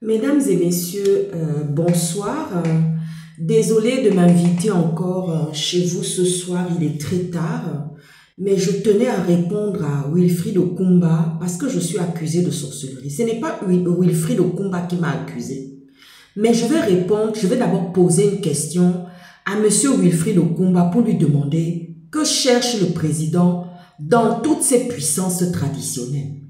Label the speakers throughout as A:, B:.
A: Mesdames et messieurs, bonsoir. Désolée de m'inviter encore chez vous ce soir, il est très tard. Mais je tenais à répondre à Wilfried Okumba parce que je suis accusée de sorcellerie. Ce n'est pas Wilfried Okumba qui m'a accusée. Mais je vais répondre, je vais d'abord poser une question à monsieur Wilfried Okumba pour lui demander que cherche le président dans toutes ses puissances traditionnelles.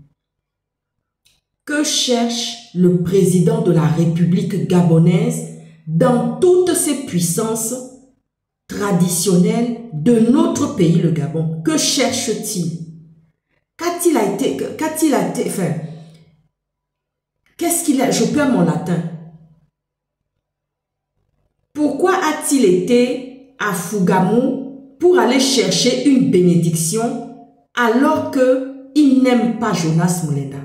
A: Que cherche le président de la République gabonaise dans toutes ses puissances traditionnelles de notre pays, le Gabon? Que cherche-t-il? Qu'est-ce qu'il a? Je perds mon latin. Pourquoi a-t-il été à Fougamou pour aller chercher une bénédiction alors qu'il n'aime pas Jonas Mulenda?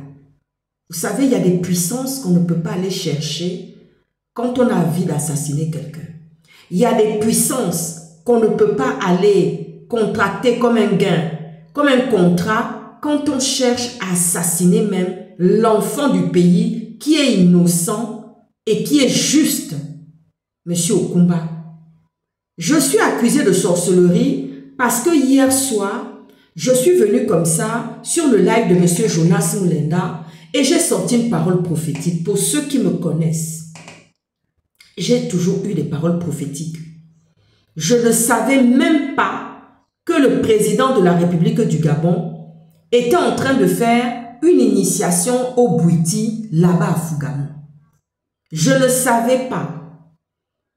A: Vous savez, il y a des puissances qu'on ne peut pas aller chercher quand on a envie d'assassiner quelqu'un. Il y a des puissances qu'on ne peut pas aller contracter comme un gain, comme un contrat, quand on cherche à assassiner même l'enfant du pays qui est innocent et qui est juste. Monsieur Okumba, je suis accusé de sorcellerie parce que hier soir, je suis venu comme ça sur le live de monsieur Jonas Mulenda. Et j'ai sorti une parole prophétique. Pour ceux qui me connaissent, j'ai toujours eu des paroles prophétiques. Je ne savais même pas que le président de la République du Gabon était en train de faire une initiation au Bouiti, là-bas à Fougamou. Je ne savais pas.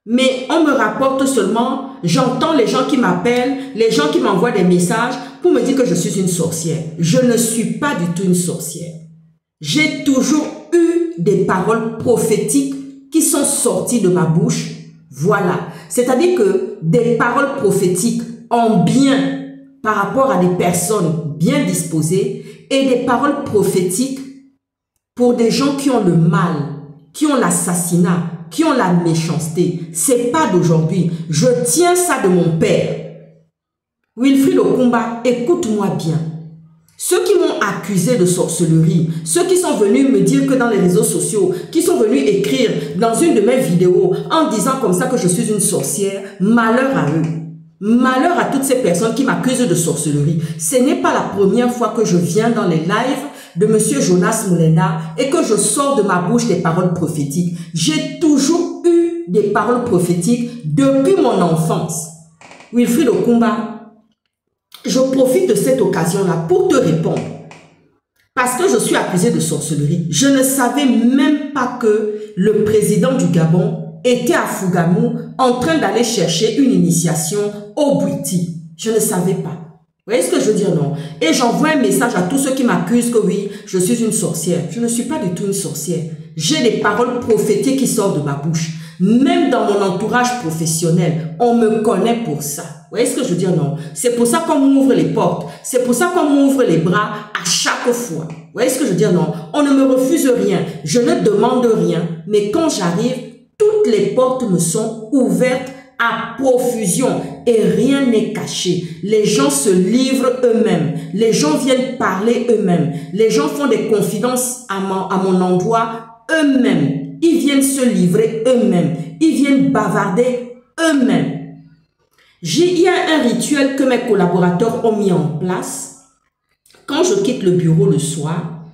A: Mais on me rapporte seulement, j'entends les gens qui m'appellent, les gens qui m'envoient des messages pour me dire que je suis une sorcière. Je ne suis pas du tout une sorcière. J'ai toujours eu des paroles prophétiques qui sont sorties de ma bouche. Voilà. C'est-à-dire que des paroles prophétiques en bien par rapport à des personnes bien disposées et des paroles prophétiques pour des gens qui ont le mal, qui ont l'assassinat, qui ont la méchanceté. C'est pas d'aujourd'hui. Je tiens ça de mon père. Wilfried Okumba, écoute-moi bien. Ceux qui m'ont accusé de sorcellerie, ceux qui sont venus me dire que dans les réseaux sociaux, qui sont venus écrire dans une de mes vidéos en disant comme ça que je suis une sorcière, malheur à eux. Malheur à toutes ces personnes qui m'accusent de sorcellerie. Ce n'est pas la première fois que je viens dans les lives de monsieur Jonas Mulenda et que je sors de ma bouche des paroles prophétiques. J'ai toujours eu des paroles prophétiques depuis mon enfance. Wilfried Okumba, je profite de cette occasion-là pour te répondre. Parce que je suis accusé de sorcellerie. Je ne savais même pas que le président du Gabon était à Fougamou en train d'aller chercher une initiation au Bouiti. Je ne savais pas. Vous voyez ce que je veux dire, non? Et j'envoie un message à tous ceux qui m'accusent que oui, je suis une sorcière. Je ne suis pas du tout une sorcière. J'ai des paroles prophétiques qui sortent de ma bouche. Même dans mon entourage professionnel, on me connaît pour ça. Vous voyez ce que je veux dire, non? C'est pour ça qu'on m'ouvre les portes. C'est pour ça qu'on m'ouvre les bras à chaque fois. Vous voyez ce que je veux dire, non? On ne me refuse rien. Je ne demande rien. Mais quand j'arrive, toutes les portes me sont ouvertes à profusion et rien n'est caché. Les gens se livrent eux-mêmes. Les gens viennent parler eux-mêmes. Les gens font des confidences à mon endroit eux-mêmes. Ils viennent se livrer eux-mêmes. Ils viennent bavarder eux-mêmes. Il y a un rituel que mes collaborateurs ont mis en place. Quand je quitte le bureau le soir,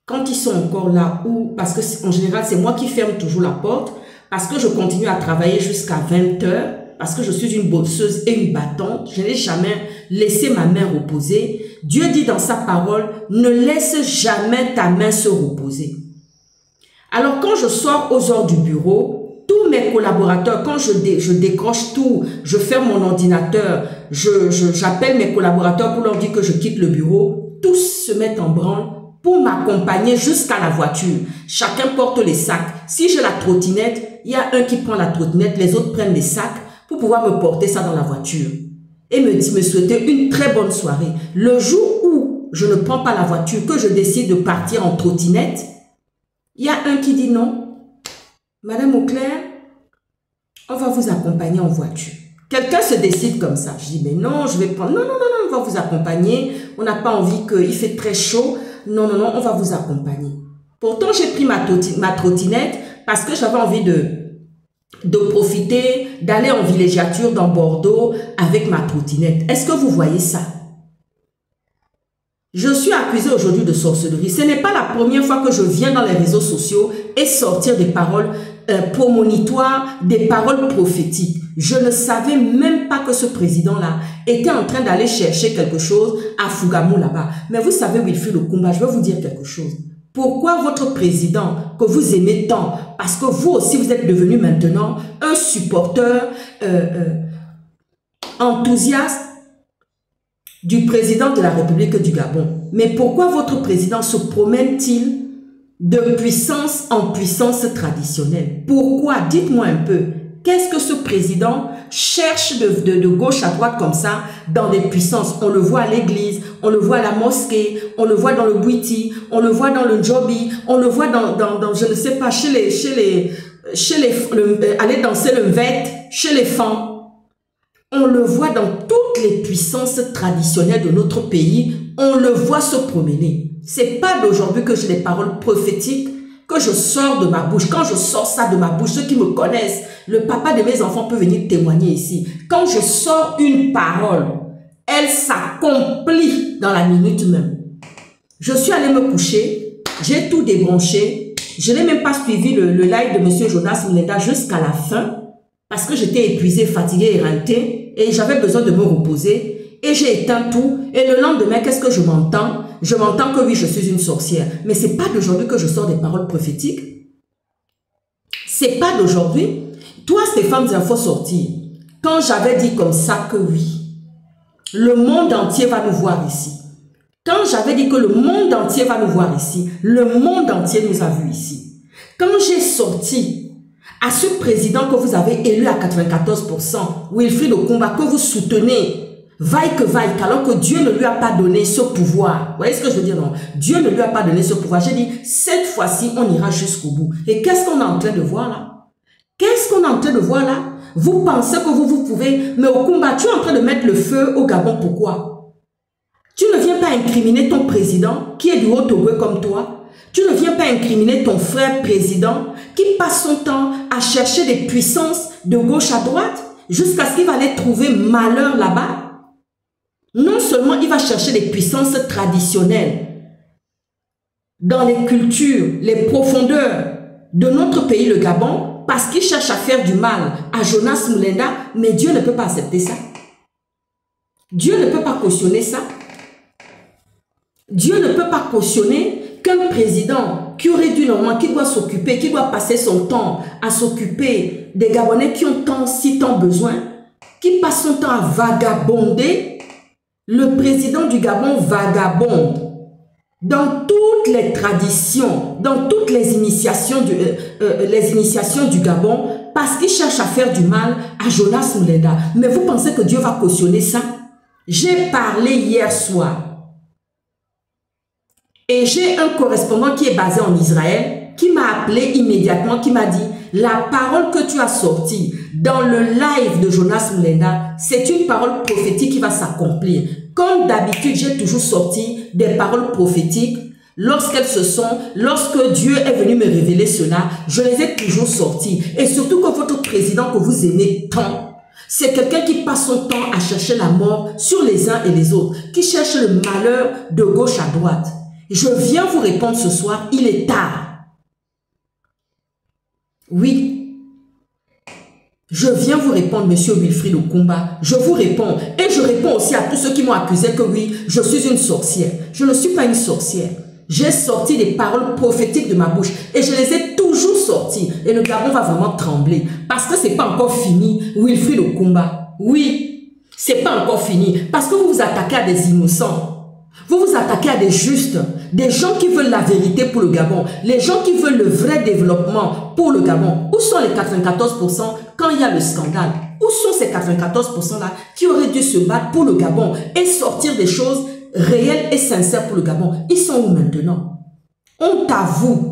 A: quand ils sont encore là, ou parce que en général, c'est moi qui ferme toujours la porte, parce que je continue à travailler jusqu'à 20 h, parce que je suis une bosseuse et une battante, je n'ai jamais laissé ma main reposer. Dieu dit dans sa parole, ne laisse jamais ta main se reposer. Alors quand je sors aux heures du bureau, tous mes collaborateurs, quand je décroche tout, je ferme mon ordinateur, j'appelle mes collaborateurs pour leur dire que je quitte le bureau, tous se mettent en branle pour m'accompagner jusqu'à la voiture. Chacun porte les sacs. Si j'ai la trottinette, il y a un qui prend la trottinette, les autres prennent les sacs pour pouvoir me porter ça dans la voiture. Et me souhaiter une très bonne soirée. Le jour où je ne prends pas la voiture, que je décide de partir en trottinette, il y a un qui dit non. Madame Auclair, on va vous accompagner en voiture. Quelqu'un se décide comme ça. Je dis, mais non, je vais prendre... Non, on va vous accompagner. On n'a pas envie qu'il fait très chaud. Non, on va vous accompagner. Pourtant, j'ai pris ma trottinette parce que j'avais envie de profiter, d'aller en villégiature dans Bordeaux avec ma trottinette. Est-ce que vous voyez ça? Je suis accusée aujourd'hui de sorcellerie. Ce n'est pas la première fois que je viens dans les réseaux sociaux et sortir des paroles prémonitoires, des paroles prophétiques. Je ne savais même pas que ce président-là était en train d'aller chercher quelque chose à Fougamou là-bas. Mais vous savez, Wilfried Okumba, je vais vous dire quelque chose. Pourquoi votre président, que vous aimez tant, parce que vous aussi, vous êtes devenu maintenant un supporter enthousiaste du président de la République du Gabon. Mais pourquoi votre président se promène-t-il de puissance en puissance traditionnelle? Pourquoi? Dites-moi un peu. Qu'est-ce que ce président cherche de gauche à droite comme ça dans des puissances? On le voit à l'église, on le voit à la mosquée, on le voit dans le Bouiti, on le voit dans le Djobi, on le voit dans je ne sais pas, aller danser le Mvet, chez les femmes. On le voit dans toutes les puissances traditionnelles de notre pays. On le voit se promener. C'est pas d'aujourd'hui que j'ai des paroles prophétiques que je sors de ma bouche. Quand je sors ça de ma bouche, ceux qui me connaissent, le papa de mes enfants peut venir témoigner ici. Quand je sors une parole, elle s'accomplit dans la minute même. Je suis allée me coucher, j'ai tout débranché. Je n'ai même pas suivi le live de M. Jonas Mulenda jusqu'à la fin parce que j'étais épuisée, fatiguée, éreintée. Et j'avais besoin de me reposer. Et j'ai éteint tout. Et le lendemain, qu'est-ce que je m'entends? Je m'entends que oui, je suis une sorcière. Mais ce n'est pas d'aujourd'hui que je sors des paroles prophétiques. Ce n'est pas d'aujourd'hui. Toi, Stéphane, il faut sortir. Quand j'avais dit comme ça que oui, le monde entier va nous voir ici. Quand j'avais dit que le monde entier va nous voir ici, le monde entier nous a vus ici. Quand j'ai sorti à ce président que vous avez élu à 94%, Wilfried Okumba, que vous soutenez, vaille que vaille, alors que Dieu ne lui a pas donné ce pouvoir. Vous voyez ce que je veux dire, non? Dieu ne lui a pas donné ce pouvoir. J'ai dit, cette fois-ci, on ira jusqu'au bout. Et qu'est-ce qu'on est en train de voir là? Qu'est-ce qu'on est en train de voir là? Vous pensez que vous pouvez, mais Okumba, tu es en train de mettre le feu au Gabon, pourquoi? Tu ne viens pas incriminer ton président, qui est du Haut-Togo comme toi. Tu ne viens pas incriminer ton frère président qui passe son temps à chercher des puissances de gauche à droite jusqu'à ce qu'il va aller trouver malheur là-bas. Non seulement il va chercher des puissances traditionnelles dans les cultures, les profondeurs de notre pays, le Gabon, parce qu'il cherche à faire du mal à Jonas Mulenda, mais Dieu ne peut pas accepter ça. Dieu ne peut pas cautionner ça. Dieu ne peut pas cautionner qu'un président qui aurait dû normalement, qui doit s'occuper, qui doit passer son temps à s'occuper des Gabonais qui ont si tant besoin, qui passe son temps à vagabonder, le président du Gabon vagabonde dans toutes les traditions, dans toutes les initiations du Gabon, parce qu'il cherche à faire du mal à Jonas Mulenda. Mais vous pensez que Dieu va cautionner ça? J'ai parlé hier soir. Et j'ai un correspondant qui est basé en Israël qui m'a appelé immédiatement, qui m'a dit la parole que tu as sortie dans le live de Jonas Mulenda, c'est une parole prophétique qui va s'accomplir. Comme d'habitude, j'ai toujours sorti des paroles prophétiques. Lorsque Dieu est venu me révéler cela, je les ai toujours sorties. Et surtout que votre président que vous aimez tant, c'est quelqu'un qui passe son temps à chercher la mort sur les uns et les autres, qui cherche le malheur de gauche à droite. Je viens vous répondre ce soir, il est tard. Oui. Je viens vous répondre, monsieur Wilfried Okumba. Je vous réponds. Et je réponds aussi à tous ceux qui m'ont accusé que oui, je suis une sorcière. Je ne suis pas une sorcière. J'ai sorti des paroles prophétiques de ma bouche. Et je les ai toujours sorties. Et le Gabon va vraiment trembler. Parce que ce n'est pas encore fini, Wilfried Okumba. Oui, ce n'est pas encore fini. Parce que vous vous attaquez à des innocents. Vous vous attaquez à des justes, des gens qui veulent la vérité pour le Gabon, les gens qui veulent le vrai développement pour le Gabon. Où sont les 94% quand il y a le scandale? Où sont ces 94%-là qui auraient dû se battre pour le Gabon et sortir des choses réelles et sincères pour le Gabon? Ils sont où maintenant? Honte à vous.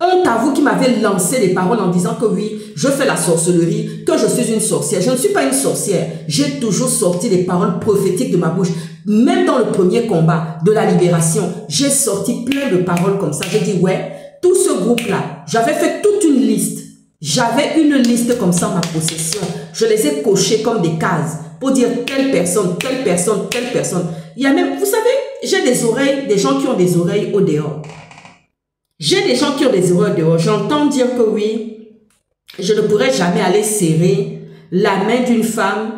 A: Honte à vous qui m'avez lancé des paroles en disant que oui, je fais la sorcellerie, que je suis une sorcière. Je ne suis pas une sorcière. J'ai toujours sorti des paroles prophétiques de ma bouche. Même dans le premier combat de la libération, j'ai sorti plein de paroles comme ça. J'ai dit, ouais, tout ce groupe-là, j'avais fait toute une liste. J'avais une liste comme ça en ma possession. Je les ai cochées comme des cases pour dire telle personne, telle personne, telle personne. Il y a même, vous savez, j'ai des oreilles, des gens qui ont des oreilles au dehors. J'ai des gens qui ont des oreilles au dehors. J'entends dire que oui, je ne pourrais jamais aller serrer la main d'une femme,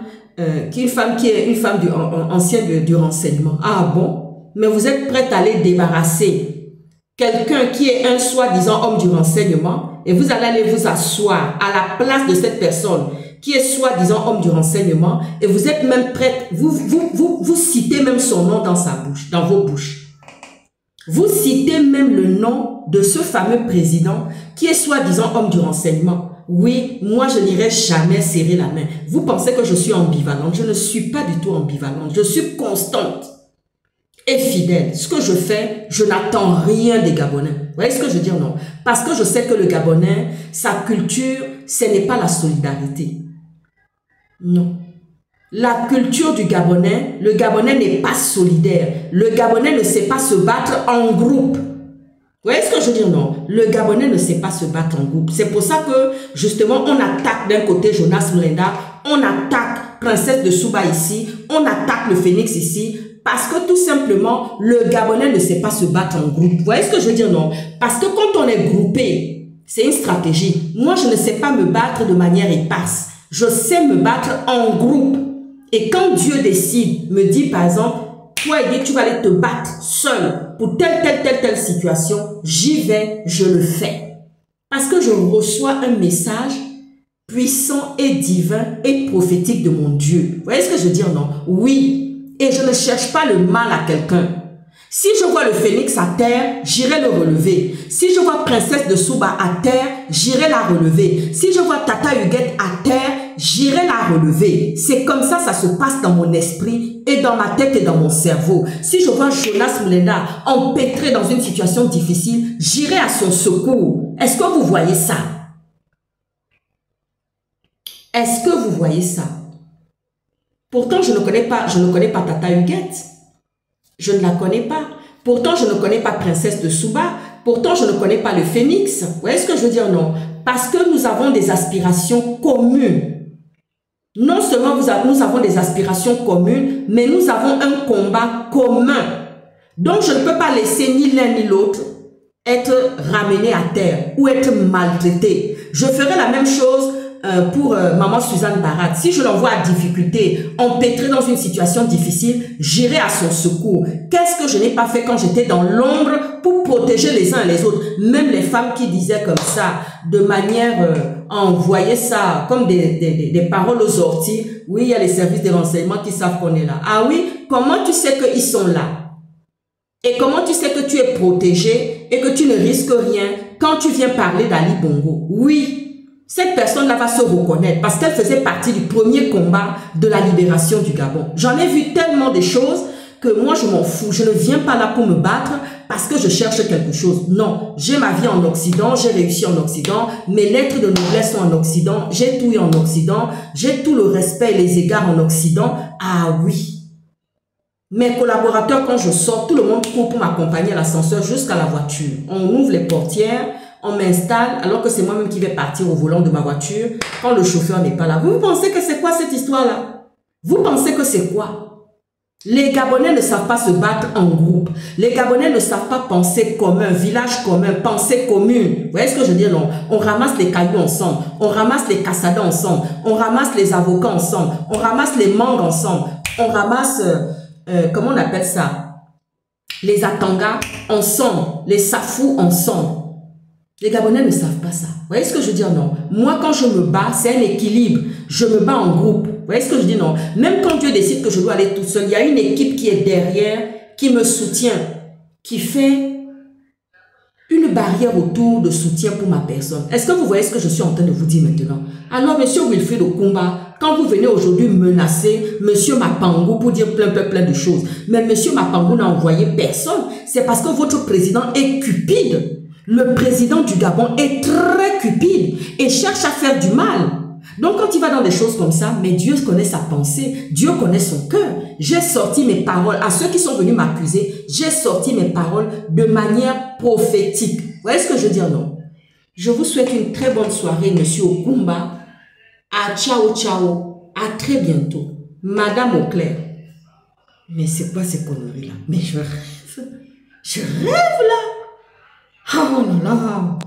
A: qui est une femme ancienne du renseignement. Ah bon? Mais vous êtes prête à aller débarrasser quelqu'un qui est un soi-disant homme du renseignement et vous allez aller vous asseoir à la place de cette personne qui est soi-disant homme du renseignement et vous êtes même prête, vous citez même son nom dans sa bouche, dans vos bouches. Vous citez même le nom de ce fameux président qui est soi-disant homme du renseignement. Oui, moi je n'irai jamais serrer la main. Vous pensez que je suis ambivalente? Je ne suis pas du tout ambivalente. Je suis constante et fidèle. Ce que je fais, je n'attends rien des Gabonais. Vous voyez ce que je veux dire? Non. Parce que je sais que le Gabonais, sa culture, ce n'est pas la solidarité. Non. La culture du Gabonais, le Gabonais n'est pas solidaire. Le Gabonais ne sait pas se battre en groupe. Vous voyez ce que je veux dire? Non. Le Gabonais ne sait pas se battre en groupe. C'est pour ça que, justement, on attaque d'un côté Jonas Mulenda, on attaque Princesse de Souba ici, on attaque le Phénix ici, parce que tout simplement, le Gabonais ne sait pas se battre en groupe. Vous voyez ce que je veux dire? Non. Parce que quand on est groupé, c'est une stratégie. Moi, je ne sais pas me battre de manière éparse. Je sais me battre en groupe. Et quand Dieu décide, me dit par exemple, toi Edith, tu vas aller te battre seul pour telle situation, j'y vais, je le fais. Parce que je reçois un message puissant et divin et prophétique de mon Dieu. Vous voyez ce que je veux dire? Non? Oui. Et je ne cherche pas le mal à quelqu'un. Si je vois le phénix à terre, j'irai le relever. Si je vois Princesse de Souba à terre, j'irai la relever. Si je vois Tata Huguette à terre, j'irai la relever. C'est comme ça, ça se passe dans mon esprit et dans ma tête et dans mon cerveau. Si je vois Jonas Mulenda empêtré dans une situation difficile, j'irai à son secours. Est-ce que vous voyez ça? Est-ce que vous voyez ça? Pourtant, je ne connais pas Tata Huguette. Je ne la connais pas. Pourtant, je ne connais pas Princesse de Souba. Pourtant, je ne connais pas le Phénix. Vous voyez ce que je veux dire? Non. Parce que nous avons des aspirations communes. Non seulement nous avons des aspirations communes, mais nous avons un combat commun. Donc, je ne peux pas laisser ni l'un ni l'autre être ramené à terre ou être maltraité. Je ferai la même chose pour maman Suzanne Barat. Si je l'envoie à difficulté, empêtrée dans une situation difficile, j'irai à son secours. Qu'est-ce que je n'ai pas fait quand j'étais dans l'ombre pour protéger les uns et les autres? Même les femmes qui disaient comme ça, de manière à envoyer ça comme des paroles aux orties. Oui, il y a les services de renseignement qui savent qu'on est là. Ah oui, comment tu sais qu'ils sont là? Et comment tu sais que tu es protégé et que tu ne risques rien quand tu viens parler d'Ali Bongo? Oui. Cette personne-là va se reconnaître parce qu'elle faisait partie du premier combat de la libération du Gabon. J'en ai vu tellement de choses que moi, je m'en fous. Je ne viens pas là pour me battre parce que je cherche quelque chose. Non, j'ai ma vie en Occident, j'ai réussi en Occident, mes lettres de noblesse sont en Occident, j'ai tout eu en Occident, j'ai tout le respect et les égards en Occident. Ah oui. Mes collaborateurs, quand je sors, tout le monde court pour m'accompagner à l'ascenseur jusqu'à la voiture. On ouvre les portières. On m'installe alors que c'est moi-même qui vais partir au volant de ma voiture quand le chauffeur n'est pas là. Vous pensez que c'est quoi cette histoire-là? Vous pensez que c'est quoi? Les Gabonais ne savent pas se battre en groupe. Les Gabonais ne savent pas penser commun, village commun, pensée commune. Vous voyez ce que je veux dire? Non. On ramasse les cailloux ensemble. On ramasse les cassadas ensemble. On ramasse les avocats ensemble. On ramasse les mangues ensemble. On ramasse, comment on appelle ça? Les atangas ensemble. Les safous ensemble. Les Gabonais ne savent pas ça. Vous voyez ce que je veux dire? Non. Moi, quand je me bats, c'est un équilibre. Je me bats en groupe. Vous voyez ce que je dis? Non. Même quand Dieu décide que je dois aller tout seul, il y a une équipe qui est derrière, qui me soutient, qui fait une barrière autour de soutien pour ma personne. Est-ce que vous voyez ce que je suis en train de vous dire maintenant? Alors, monsieur Wilfried Okumba, quand vous venez aujourd'hui menacer monsieur Mapango pour dire plein de choses, mais monsieur Mapango n'a envoyé personne, c'est parce que votre président est cupide. Le président du Gabon est très cupide et cherche à faire du mal. Donc quand il va dans des choses comme ça, mais Dieu connaît sa pensée, Dieu connaît son cœur. J'ai sorti mes paroles, à ceux qui sont venus m'accuser, j'ai sorti mes paroles de manière prophétique. voyez ce que je veux dire, non? Je vous souhaite une très bonne soirée, monsieur Okumba. À ciao, ciao. À très bientôt. Madame Auclair. Mais c'est quoi ces conneries-là? Mais je rêve. Je rêve là. Oh là là.